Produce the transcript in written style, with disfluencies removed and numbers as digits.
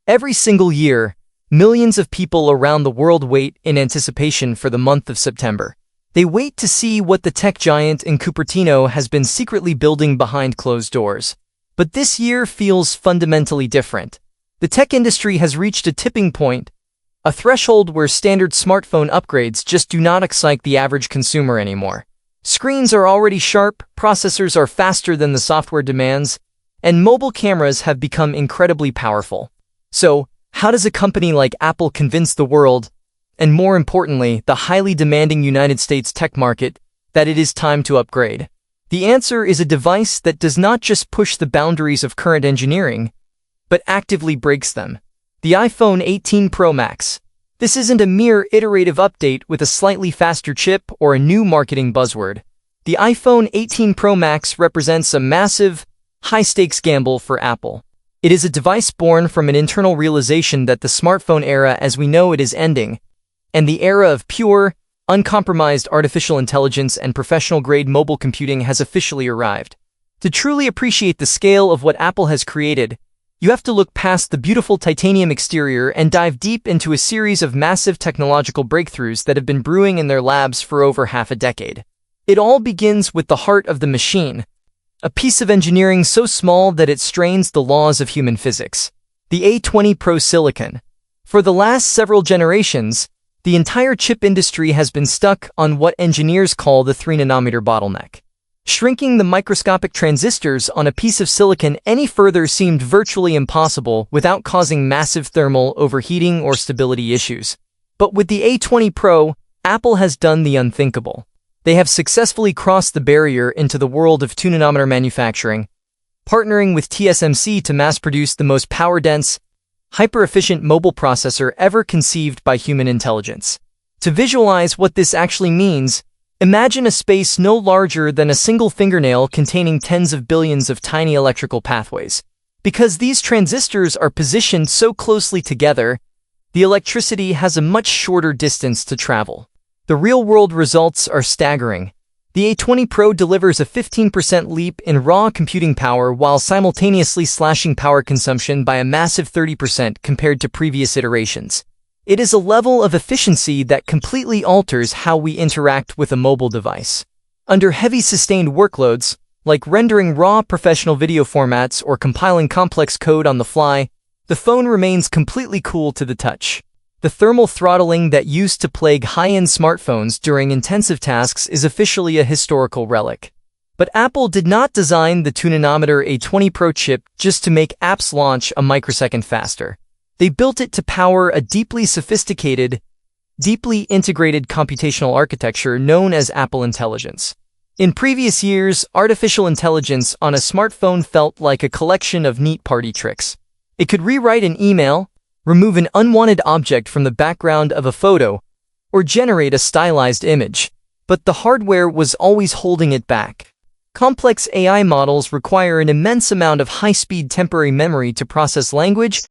Every single year, millions of people around the world wait in anticipation for the month of September. They wait to see what the tech giant in Cupertino has been secretly building behind closed doors. But this year feels fundamentally different. The tech industry has reached a tipping point, a threshold where standard smartphone upgrades just do not excite the average consumer anymore. Screens are already sharp, processors are faster than the software demands, and mobile cameras have become incredibly powerful. So, how does a company like Apple convince the world, and more importantly, the highly demanding United States tech market, that it is time to upgrade? The answer is a device that does not just push the boundaries of current engineering, but actively breaks them. The iPhone 18 Pro Max. This isn't a mere iterative update with a slightly faster chip or a new marketing buzzword. The iPhone 18 Pro Max represents a massive, high-stakes gamble for Apple. It is a device born from an internal realization that the smartphone era as we know it is ending, and the era of pure, uncompromised artificial intelligence and professional-grade mobile computing has officially arrived. To truly appreciate the scale of what Apple has created, you have to look past the beautiful titanium exterior and dive deep into a series of massive technological breakthroughs that have been brewing in their labs for over half a decade. It all begins with the heart of the machine, a piece of engineering so small that it strains the laws of human physics. The A20 Pro Silicon. For the last several generations, the entire chip industry has been stuck on what engineers call the 3-nanometer bottleneck. Shrinking the microscopic transistors on a piece of silicon any further seemed virtually impossible without causing massive thermal overheating or stability issues. But with the A20 Pro, Apple has done the unthinkable. They have successfully crossed the barrier into the world of 2-nanometer manufacturing, partnering with TSMC to mass-produce the most power-dense, hyper-efficient mobile processor ever conceived by human intelligence. To visualize what this actually means, imagine a space no larger than a single fingernail containing tens of billions of tiny electrical pathways. Because these transistors are positioned so closely together, the electricity has a much shorter distance to travel. The real-world results are staggering. The A20 Pro delivers a 15% leap in raw computing power while simultaneously slashing power consumption by a massive 30% compared to previous iterations. It is a level of efficiency that completely alters how we interact with a mobile device. Under heavy sustained workloads, like rendering raw professional video formats or compiling complex code on the fly, the phone remains completely cool to the touch. The thermal throttling that used to plague high-end smartphones during intensive tasks is officially a historical relic. But Apple did not design the 2-nanometer A20 Pro chip just to make apps launch a microsecond faster. They built it to power a deeply sophisticated, deeply integrated computational architecture known as Apple Intelligence. In previous years, artificial intelligence on a smartphone felt like a collection of neat party tricks. It could rewrite an email, remove an unwanted object from the background of a photo, or generate a stylized image. But the hardware was always holding it back. Complex AI models require an immense amount of high-speed temporary memory to process language,